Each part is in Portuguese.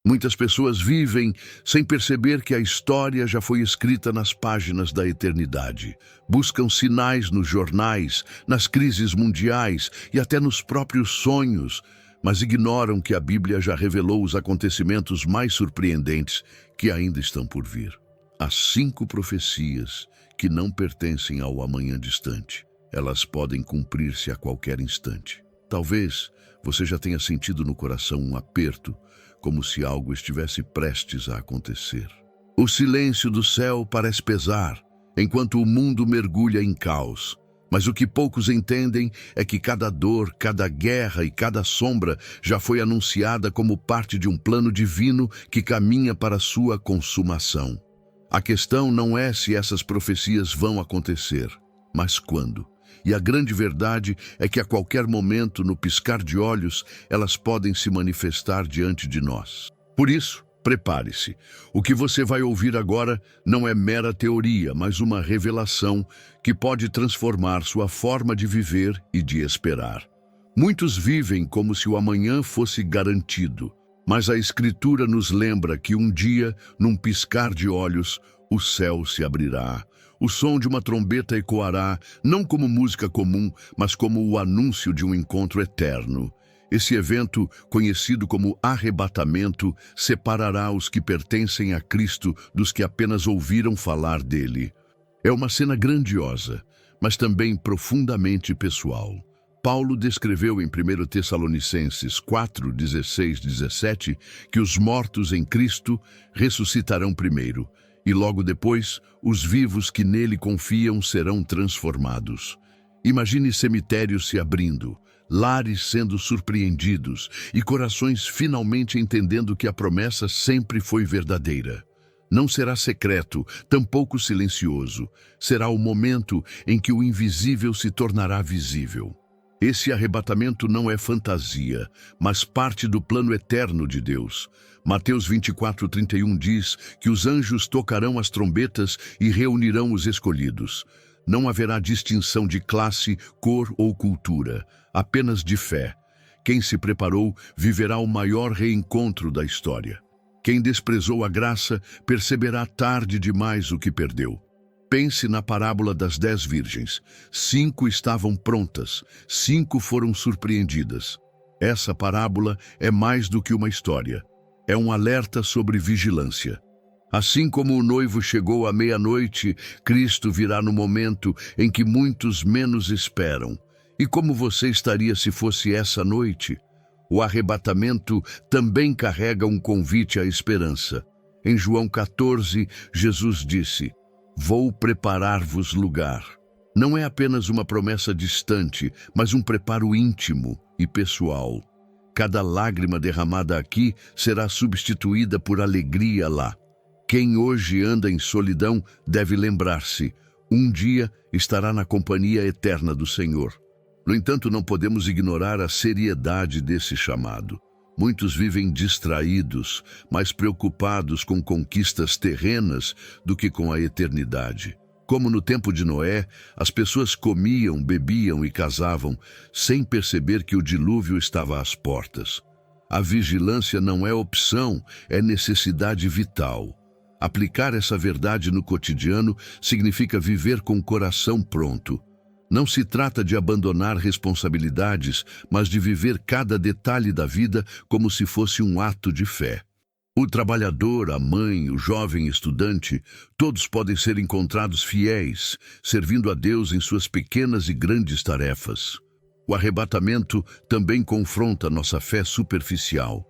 Muitas pessoas vivem sem perceber que a história já foi escrita nas páginas da eternidade. Buscam sinais nos jornais, nas crises mundiais e até nos próprios sonhos, mas ignoram que a Bíblia já revelou os acontecimentos mais surpreendentes que ainda estão por vir. Há 5 profecias que não pertencem ao amanhã distante. Elas podem cumprir-se a qualquer instante. Talvez você já tenha sentido no coração um aperto, como se algo estivesse prestes a acontecer. O silêncio do céu parece pesar, enquanto o mundo mergulha em caos. Mas o que poucos entendem é que cada dor, cada guerra e cada sombra já foi anunciada como parte de um plano divino que caminha para sua consumação. A questão não é se essas profecias vão acontecer, mas quando. E a grande verdade é que a qualquer momento, no piscar de olhos, elas podem se manifestar diante de nós. Por isso, prepare-se. O que você vai ouvir agora não é mera teoria, mas uma revelação que pode transformar sua forma de viver e de esperar. Muitos vivem como se o amanhã fosse garantido, mas a Escritura nos lembra que um dia, num piscar de olhos, o céu se abrirá. O som de uma trombeta ecoará, não como música comum, mas como o anúncio de um encontro eterno. Esse evento, conhecido como arrebatamento, separará os que pertencem a Cristo dos que apenas ouviram falar dele. É uma cena grandiosa, mas também profundamente pessoal. Paulo descreveu em 1 Tessalonicenses 4, 16, 17, que os mortos em Cristo ressuscitarão primeiro, e logo depois, os vivos que nele confiam serão transformados. Imagine cemitérios se abrindo, lares sendo surpreendidos e corações finalmente entendendo que a promessa sempre foi verdadeira. Não será secreto, tampouco silencioso. Será o momento em que o invisível se tornará visível. Esse arrebatamento não é fantasia, mas parte do plano eterno de Deus. Mateus 24:31 diz que os anjos tocarão as trombetas e reunirão os escolhidos. Não haverá distinção de classe, cor ou cultura, apenas de fé. Quem se preparou viverá o maior reencontro da história. Quem desprezou a graça perceberá tarde demais o que perdeu. Pense na parábola das 10 virgens. 5 estavam prontas, 5 foram surpreendidas. Essa parábola é mais do que uma história. É um alerta sobre vigilância. Assim como o noivo chegou à meia-noite, Cristo virá no momento em que muitos menos esperam. E como você estaria se fosse essa noite? O arrebatamento também carrega um convite à esperança. Em João 14, Jesus disse: "Vou preparar-vos lugar." Não é apenas uma promessa distante, mas um preparo íntimo e pessoal. Cada lágrima derramada aqui será substituída por alegria lá. Quem hoje anda em solidão deve lembrar-se: um dia estará na companhia eterna do Senhor. No entanto, não podemos ignorar a seriedade desse chamado. Muitos vivem distraídos, mais preocupados com conquistas terrenas do que com a eternidade. Como no tempo de Noé, as pessoas comiam, bebiam e casavam, sem perceber que o dilúvio estava às portas. A vigilância não é opção, é necessidade vital. Aplicar essa verdade no cotidiano significa viver com o coração pronto. Não se trata de abandonar responsabilidades, mas de viver cada detalhe da vida como se fosse um ato de fé. O trabalhador, a mãe, o jovem estudante, todos podem ser encontrados fiéis, servindo a Deus em suas pequenas e grandes tarefas. O arrebatamento também confronta nossa fé superficial.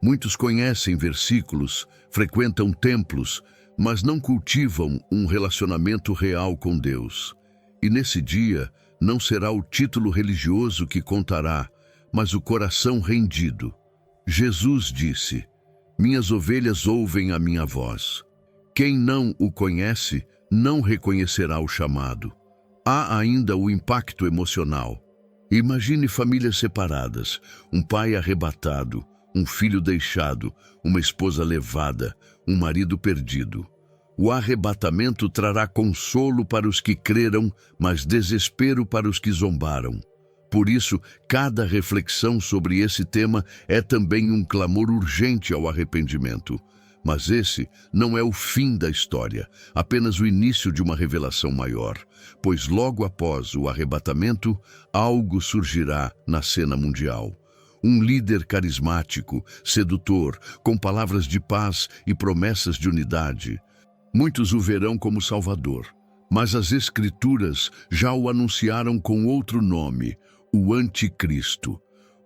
Muitos conhecem versículos, frequentam templos, mas não cultivam um relacionamento real com Deus. E nesse dia, não será o título religioso que contará, mas o coração rendido. Jesus disse: "Minhas ovelhas ouvem a minha voz." Quem não o conhece, não reconhecerá o chamado. Há ainda o impacto emocional. Imagine famílias separadas, um pai arrebatado, um filho deixado, uma esposa levada, um marido perdido. O arrebatamento trará consolo para os que creram, mas desespero para os que zombaram. Por isso, cada reflexão sobre esse tema é também um clamor urgente ao arrependimento. Mas esse não é o fim da história, apenas o início de uma revelação maior, pois logo após o arrebatamento, algo surgirá na cena mundial. Um líder carismático, sedutor, com palavras de paz e promessas de unidade. Muitos o verão como Salvador, mas as Escrituras já o anunciaram com outro nome, o Anticristo.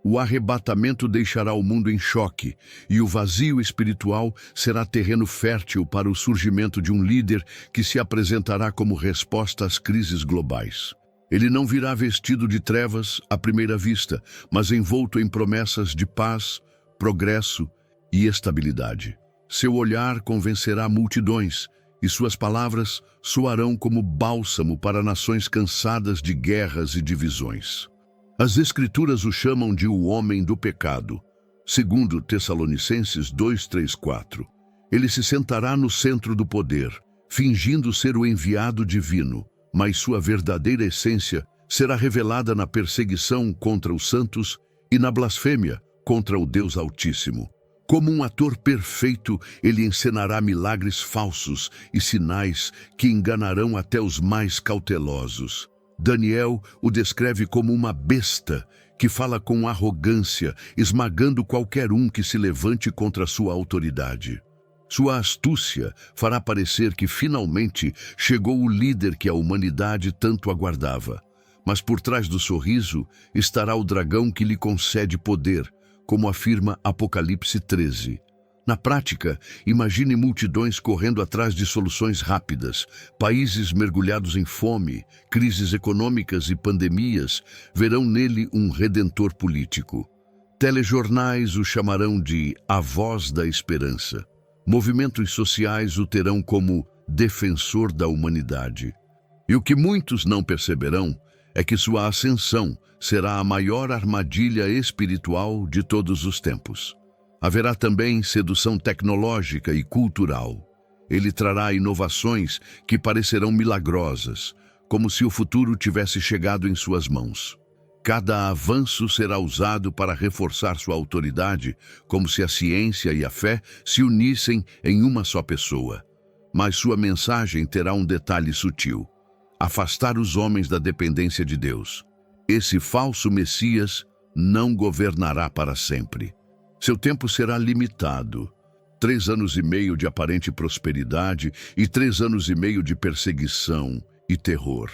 O arrebatamento deixará o mundo em choque e o vazio espiritual será terreno fértil para o surgimento de um líder que se apresentará como resposta às crises globais. Ele não virá vestido de trevas à primeira vista, mas envolto em promessas de paz, progresso e estabilidade. Seu olhar convencerá multidões e suas palavras soarão como bálsamo para nações cansadas de guerras e divisões. As Escrituras o chamam de o homem do pecado. Segundo Tessalonicenses 2:3-4. Ele se sentará no centro do poder, fingindo ser o enviado divino, mas sua verdadeira essência será revelada na perseguição contra os santos e na blasfêmia contra o Deus Altíssimo. Como um ator perfeito, ele encenará milagres falsos e sinais que enganarão até os mais cautelosos. Daniel o descreve como uma besta que fala com arrogância, esmagando qualquer um que se levante contra sua autoridade. Sua astúcia fará parecer que finalmente chegou o líder que a humanidade tanto aguardava. Mas por trás do sorriso estará o dragão que lhe concede poder, como afirma Apocalipse 13. Na prática, imagine multidões correndo atrás de soluções rápidas, países mergulhados em fome, crises econômicas e pandemias verão nele um redentor político. Telejornais o chamarão de a voz da esperança. Movimentos sociais o terão como defensor da humanidade. E o que muitos não perceberão é que sua ascensão será a maior armadilha espiritual de todos os tempos. Haverá também sedução tecnológica e cultural. Ele trará inovações que parecerão milagrosas, como se o futuro tivesse chegado em suas mãos. Cada avanço será usado para reforçar sua autoridade, como se a ciência e a fé se unissem em uma só pessoa. Mas sua mensagem terá um detalhe sutil: afastar os homens da dependência de Deus. Esse falso Messias não governará para sempre. Seu tempo será limitado. 3 anos e meio de aparente prosperidade e 3 anos e meio de perseguição e terror.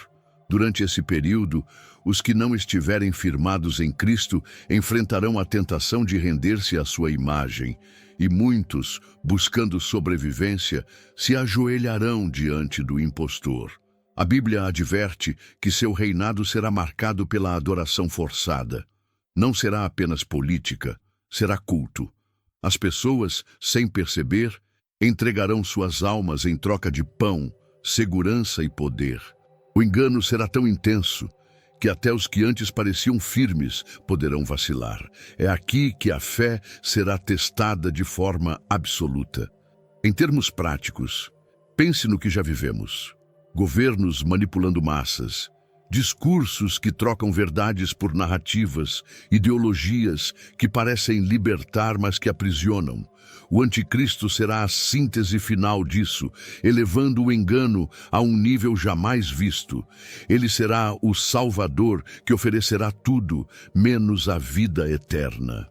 Durante esse período, os que não estiverem firmados em Cristo enfrentarão a tentação de render-se à sua imagem, e muitos, buscando sobrevivência, se ajoelharão diante do impostor. A Bíblia adverte que seu reinado será marcado pela adoração forçada. Não será apenas política, será culto. As pessoas, sem perceber, entregarão suas almas em troca de pão, segurança e poder. O engano será tão intenso que até os que antes pareciam firmes poderão vacilar. É aqui que a fé será testada de forma absoluta. Em termos práticos, pense no que já vivemos. Governos manipulando massas, discursos que trocam verdades por narrativas, ideologias que parecem libertar, mas que aprisionam. O anticristo será a síntese final disso, elevando o engano a um nível jamais visto. Ele será o Salvador que oferecerá tudo, menos a vida eterna.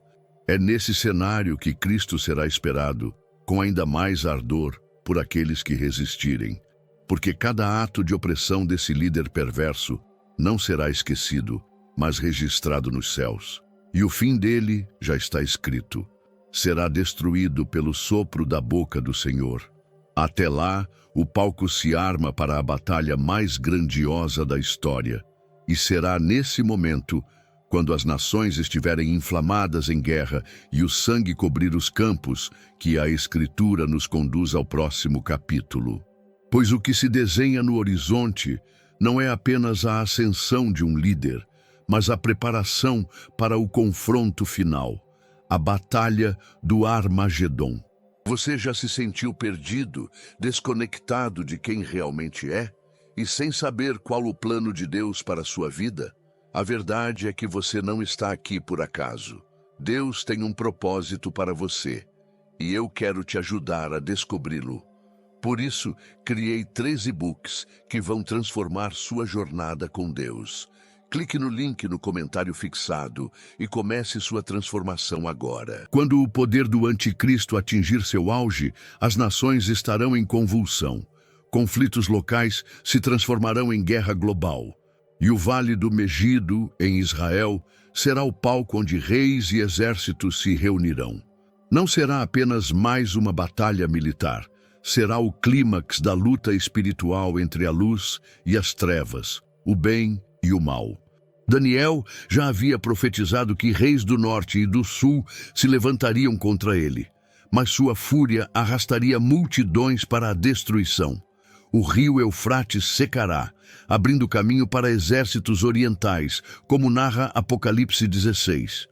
É nesse cenário que Cristo será esperado, com ainda mais ardor, por aqueles que resistirem. Porque cada ato de opressão desse líder perverso não será esquecido, mas registrado nos céus. E o fim dele já está escrito. Será destruído pelo sopro da boca do Senhor. Até lá, o palco se arma para a batalha mais grandiosa da história. E será nesse momento, quando as nações estiverem inflamadas em guerra e o sangue cobrir os campos, que a Escritura nos conduz ao próximo capítulo. Pois o que se desenha no horizonte não é apenas a ascensão de um líder, mas a preparação para o confronto final, a batalha do Armagedon. Você já se sentiu perdido, desconectado de quem realmente é, e sem saber qual o plano de Deus para a sua vida? A verdade é que você não está aqui por acaso. Deus tem um propósito para você, e eu quero te ajudar a descobri-lo. Por isso, criei 3 e-books que vão transformar sua jornada com Deus. Clique no link no comentário fixado e comece sua transformação agora. Quando o poder do anticristo atingir seu auge, as nações estarão em convulsão. Conflitos locais se transformarão em guerra global. E o Vale do Megido, em Israel, será o palco onde reis e exércitos se reunirão. Não será apenas mais uma batalha militar. Será o clímax da luta espiritual entre a luz e as trevas, o bem e o mal. Daniel já havia profetizado que reis do norte e do sul se levantariam contra ele, mas sua fúria arrastaria multidões para a destruição. O rio Eufrates secará, abrindo caminho para exércitos orientais, como narra Apocalipse 16.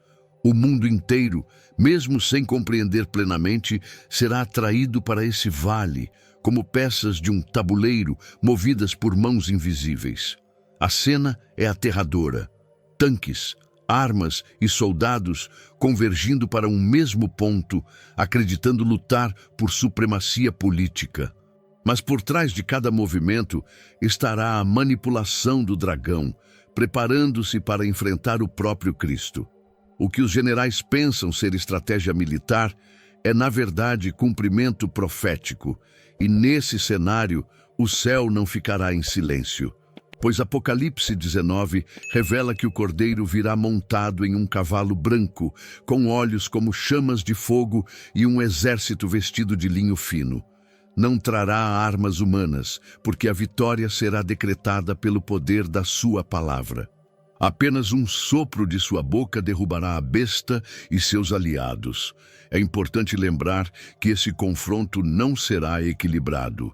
O mundo inteiro, mesmo sem compreender plenamente, será atraído para esse vale, como peças de um tabuleiro movidas por mãos invisíveis. A cena é aterradora. Tanques, armas e soldados convergindo para um mesmo ponto, acreditando lutar por supremacia política. Mas por trás de cada movimento estará a manipulação do dragão, preparando-se para enfrentar o próprio Cristo. O que os generais pensam ser estratégia militar é, na verdade, cumprimento profético, e nesse cenário o céu não ficará em silêncio. Pois Apocalipse 19 revela que o Cordeiro virá montado em um cavalo branco, com olhos como chamas de fogo e um exército vestido de linho fino. Não trará armas humanas, porque a vitória será decretada pelo poder da sua palavra. Apenas um sopro de sua boca derrubará a besta e seus aliados. É importante lembrar que esse confronto não será equilibrado.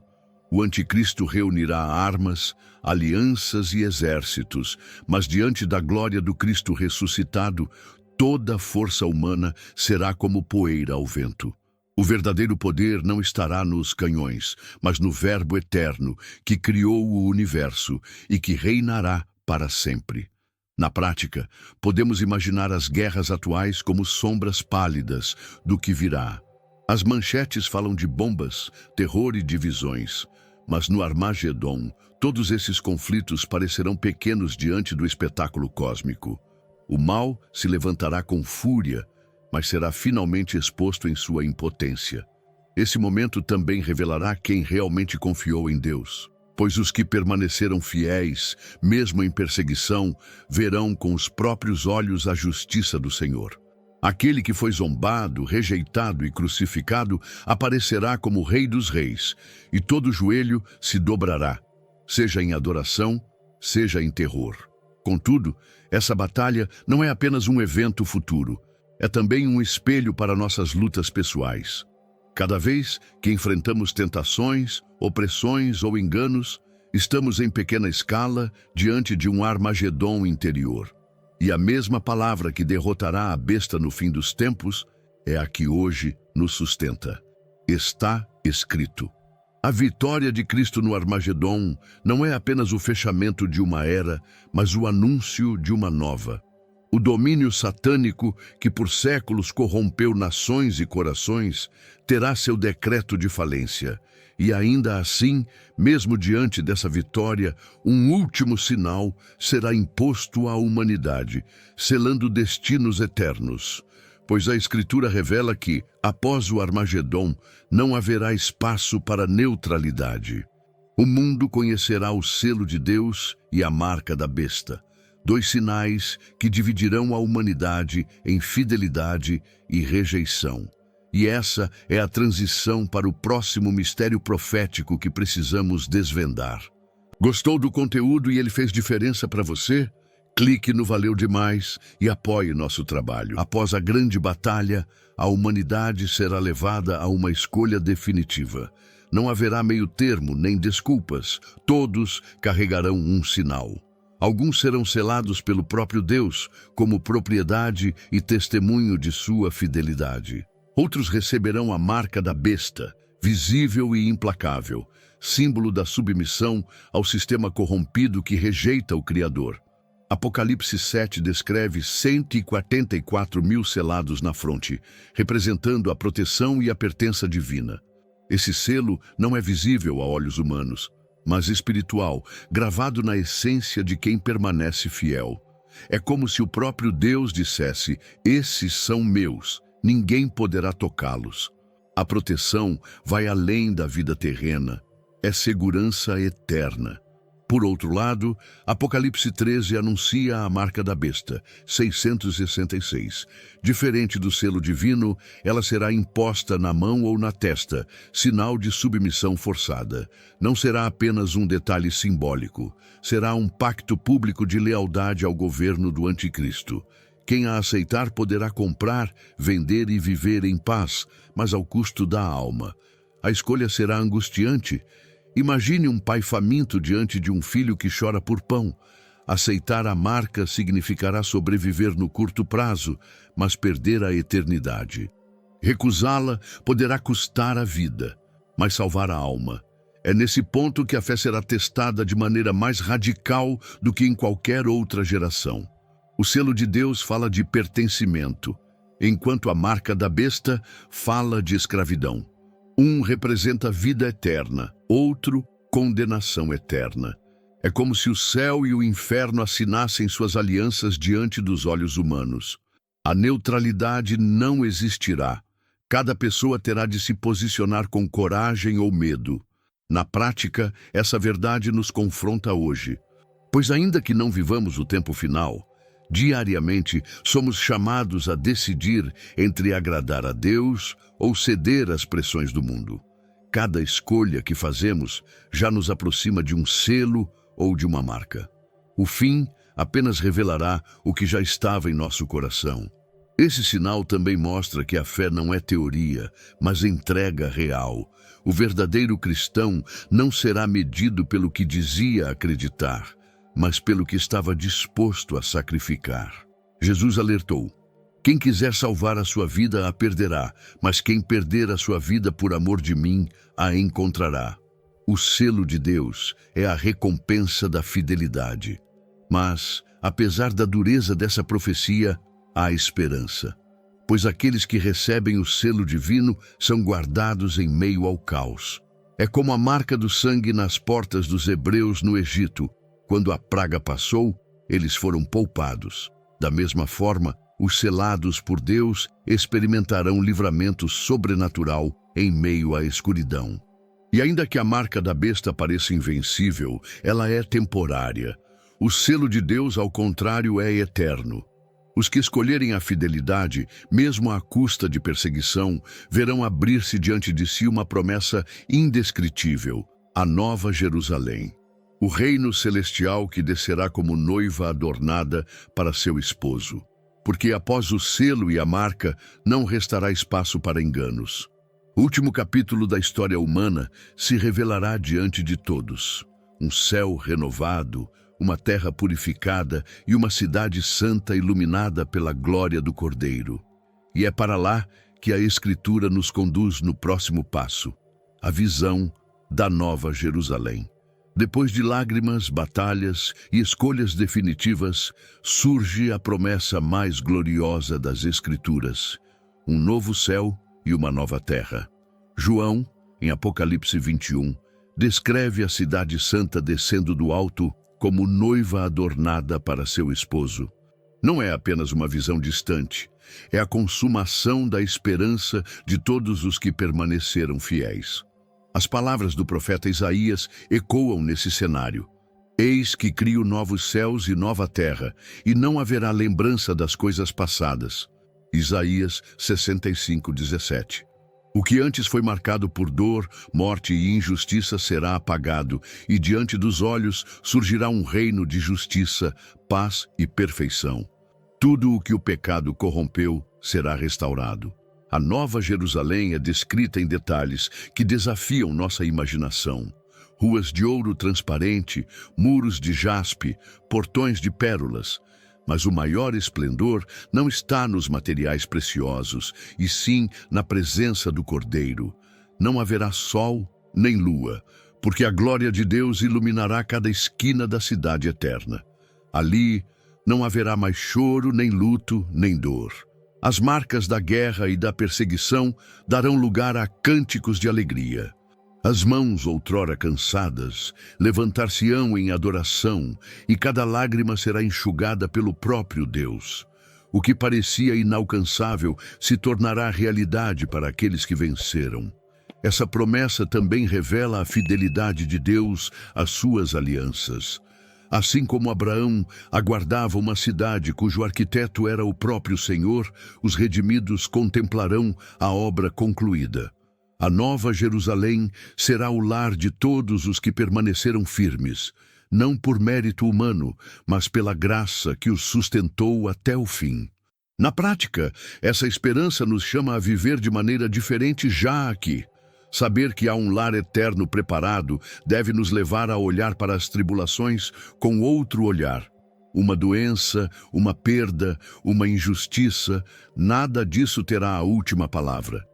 O anticristo reunirá armas, alianças e exércitos, mas diante da glória do Cristo ressuscitado, toda a força humana será como poeira ao vento. O verdadeiro poder não estará nos canhões, mas no Verbo eterno, que criou o universo e que reinará para sempre. Na prática, podemos imaginar as guerras atuais como sombras pálidas do que virá. As manchetes falam de bombas, terror e divisões, mas no Armagedon, todos esses conflitos parecerão pequenos diante do espetáculo cósmico. O mal se levantará com fúria, mas será finalmente exposto em sua impotência. Esse momento também revelará quem realmente confiou em Deus, pois os que permaneceram fiéis, mesmo em perseguição, verão com os próprios olhos a justiça do Senhor. Aquele que foi zombado, rejeitado e crucificado aparecerá como Rei dos Reis, e todo joelho se dobrará, seja em adoração, seja em terror. Contudo, essa batalha não é apenas um evento futuro, é também um espelho para nossas lutas pessoais. Cada vez que enfrentamos tentações, opressões ou enganos, estamos em pequena escala diante de um Armagedon interior. E a mesma palavra que derrotará a besta no fim dos tempos é a que hoje nos sustenta. Está escrito. A vitória de Cristo no Armagedon não é apenas o fechamento de uma era, mas o anúncio de uma nova. O domínio satânico, que por séculos corrompeu nações e corações, terá seu decreto de falência. E ainda assim, mesmo diante dessa vitória, um último sinal será imposto à humanidade, selando destinos eternos. Pois a Escritura revela que, após o Armagedon, não haverá espaço para neutralidade. O mundo conhecerá o selo de Deus e a marca da besta. 2 sinais que dividirão a humanidade em fidelidade e rejeição. E essa é a transição para o próximo mistério profético que precisamos desvendar. Gostou do conteúdo e ele fez diferença para você? Clique no Valeu Demais e apoie nosso trabalho. Após a grande batalha, a humanidade será levada a uma escolha definitiva. Não haverá meio termo nem desculpas. Todos carregarão um sinal. Alguns serão selados pelo próprio Deus como propriedade e testemunho de sua fidelidade. Outros receberão a marca da besta, visível e implacável, símbolo da submissão ao sistema corrompido que rejeita o Criador. Apocalipse 7 descreve 144 mil selados na fronte, representando a proteção e a pertença divina. Esse selo não é visível a olhos humanos, mas espiritual, gravado na essência de quem permanece fiel. É como se o próprio Deus dissesse: esses são meus, ninguém poderá tocá-los. A proteção vai além da vida terrena, é segurança eterna. Por outro lado, Apocalipse 13 anuncia a marca da besta, 666. Diferente do selo divino, ela será imposta na mão ou na testa, sinal de submissão forçada. Não será apenas um detalhe simbólico, será um pacto público de lealdade ao governo do Anticristo. Quem a aceitar poderá comprar, vender e viver em paz, mas ao custo da alma. A escolha será angustiante. Imagine um pai faminto diante de um filho que chora por pão. Aceitar a marca significará sobreviver no curto prazo, mas perder a eternidade. Recusá-la poderá custar a vida, mas salvar a alma. É nesse ponto que a fé será testada de maneira mais radical do que em qualquer outra geração. O selo de Deus fala de pertencimento, enquanto a marca da besta fala de escravidão. Um representa vida eterna, outro, condenação eterna. É como se o céu e o inferno assinassem suas alianças diante dos olhos humanos. A neutralidade não existirá. Cada pessoa terá de se posicionar com coragem ou medo. Na prática, essa verdade nos confronta hoje. Pois ainda que não vivamos o tempo final, diariamente somos chamados a decidir entre agradar a Deus ou ceder às pressões do mundo. Cada escolha que fazemos já nos aproxima de um selo ou de uma marca. O fim apenas revelará o que já estava em nosso coração. Esse sinal também mostra que a fé não é teoria, mas entrega real. O verdadeiro cristão não será medido pelo que dizia acreditar, mas pelo que estava disposto a sacrificar. Jesus alertou: quem quiser salvar a sua vida a perderá, mas quem perder a sua vida por amor de mim a encontrará. O selo de Deus é a recompensa da fidelidade. Mas, apesar da dureza dessa profecia, há esperança. Pois aqueles que recebem o selo divino são guardados em meio ao caos. É como a marca do sangue nas portas dos hebreus no Egito. Quando a praga passou, eles foram poupados. Da mesma forma, os selados por Deus experimentarão livramento sobrenatural em meio à escuridão. E ainda que a marca da besta pareça invencível, ela é temporária. O selo de Deus, ao contrário, é eterno. Os que escolherem a fidelidade, mesmo à custa de perseguição, verão abrir-se diante de si uma promessa indescritível: a Nova Jerusalém. O reino celestial que descerá como noiva adornada para seu esposo. Porque após o selo e a marca, não restará espaço para enganos. O último capítulo da história humana se revelará diante de todos. Um céu renovado, uma terra purificada e uma cidade santa iluminada pela glória do Cordeiro. E é para lá que a Escritura nos conduz no próximo passo, a visão da Nova Jerusalém. Depois de lágrimas, batalhas e escolhas definitivas, surge a promessa mais gloriosa das Escrituras: um novo céu e uma nova terra. João, em Apocalipse 21, descreve a cidade santa descendo do alto como noiva adornada para seu esposo. Não é apenas uma visão distante, é a consumação da esperança de todos os que permaneceram fiéis. As palavras do profeta Isaías ecoam nesse cenário. Eis que crio novos céus e nova terra, e não haverá lembrança das coisas passadas. Isaías 65:17. O que antes foi marcado por dor, morte e injustiça será apagado, e diante dos olhos surgirá um reino de justiça, paz e perfeição. Tudo o que o pecado corrompeu será restaurado. A Nova Jerusalém é descrita em detalhes que desafiam nossa imaginação. Ruas de ouro transparente, muros de jaspe, portões de pérolas. Mas o maior esplendor não está nos materiais preciosos, e sim na presença do Cordeiro. Não haverá sol nem lua, porque a glória de Deus iluminará cada esquina da cidade eterna. Ali, Não haverá mais choro, nem luto, nem dor. As marcas da guerra e da perseguição darão lugar a cânticos de alegria. As mãos, outrora cansadas, levantar-se-ão em adoração, e cada lágrima será enxugada pelo próprio Deus. O que parecia inalcançável se tornará realidade para aqueles que venceram. Essa promessa também revela a fidelidade de Deus às suas alianças. Assim como Abraão aguardava uma cidade cujo arquiteto era o próprio Senhor, os redimidos contemplarão a obra concluída. A Nova Jerusalém será o lar de todos os que permaneceram firmes, não por mérito humano, mas pela graça que os sustentou até o fim. Na prática, essa esperança nos chama a viver de maneira diferente já aqui. Saber que há um lar eterno preparado deve nos levar a olhar para as tribulações com outro olhar. Uma doença, uma perda, uma injustiça, nada disso terá a última palavra.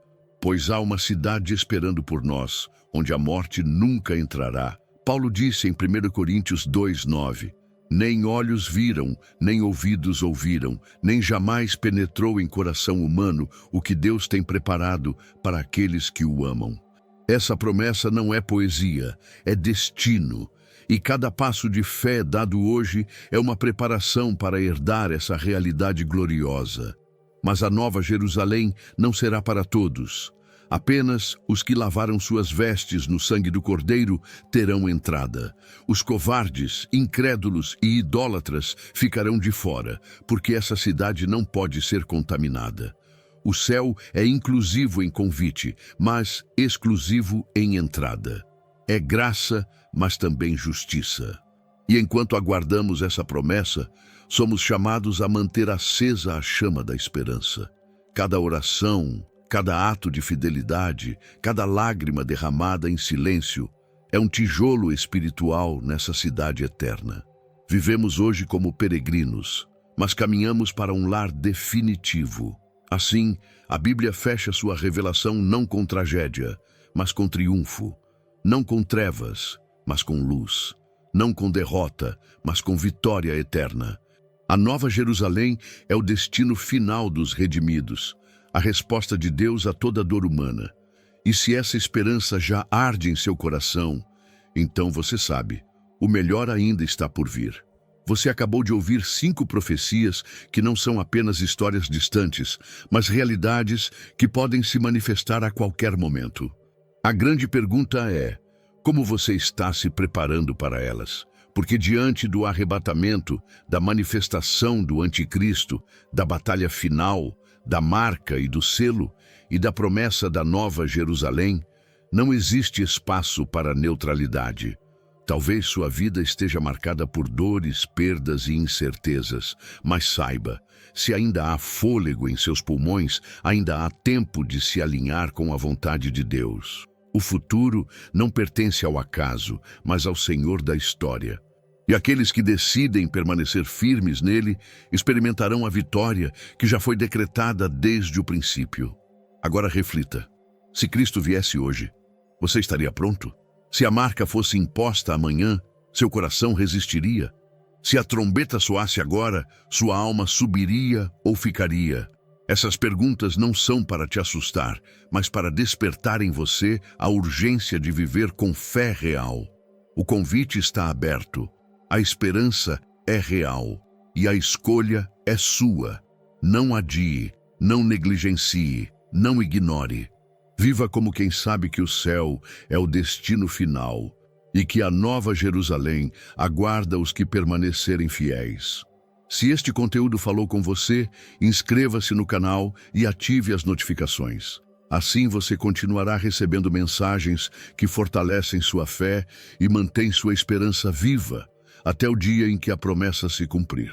Pois há uma cidade esperando por nós, onde a morte nunca entrará. Paulo disse em 1 Coríntios 2:9, nem olhos viram, nem ouvidos ouviram, nem jamais penetrou em coração humano o que Deus tem preparado para aqueles que o amam. Essa promessa não é poesia, é destino. E cada passo de fé dado hoje é uma preparação para herdar essa realidade gloriosa. Mas a Nova Jerusalém não será para todos. Apenas os que lavaram suas vestes no sangue do Cordeiro terão entrada. Os covardes, incrédulos e idólatras ficarão de fora, porque essa cidade não pode ser contaminada. O céu é inclusivo em convite, mas exclusivo em entrada. É graça, mas também justiça. E enquanto aguardamos essa promessa, somos chamados a manter acesa a chama da esperança. Cada oração, cada ato de fidelidade, cada lágrima derramada em silêncio é um tijolo espiritual nessa cidade eterna. Vivemos hoje como peregrinos, mas caminhamos para um lar definitivo. Assim, a Bíblia fecha sua revelação não com tragédia, mas com triunfo, não com trevas, mas com luz, não com derrota, mas com vitória eterna. A Nova Jerusalém é o destino final dos redimidos, a resposta de Deus a toda dor humana. E se essa esperança já arde em seu coração, então você sabe, o melhor ainda está por vir. Você acabou de ouvir 5 profecias que não são apenas histórias distantes, mas realidades que podem se manifestar a qualquer momento. A grande pergunta é, como você está se preparando para elas? Porque diante do arrebatamento, da manifestação do anticristo, da batalha final, da marca e do selo, e da promessa da Nova Jerusalém, não existe espaço para neutralidade. Talvez sua vida esteja marcada por dores, perdas e incertezas, mas saiba, se ainda há fôlego em seus pulmões, ainda há tempo de se alinhar com a vontade de Deus. O futuro não pertence ao acaso, mas ao Senhor da história. E aqueles que decidem permanecer firmes nele experimentarão a vitória que já foi decretada desde o princípio. Agora reflita, se Cristo viesse hoje, você estaria pronto? Se a marca fosse imposta amanhã, seu coração resistiria? Se a trombeta soasse agora, sua alma subiria ou ficaria? Essas perguntas não são para te assustar, mas para despertar em você a urgência de viver com fé real. O convite está aberto, a esperança é real e a escolha é sua. Não adie, não negligencie, não ignore. Viva como quem sabe que o céu é o destino final e que a Nova Jerusalém aguarda os que permanecerem fiéis. Se este conteúdo falou com você, inscreva-se no canal e ative as notificações. Assim você continuará recebendo mensagens que fortalecem sua fé e mantêm sua esperança viva até o dia em que a promessa se cumprir.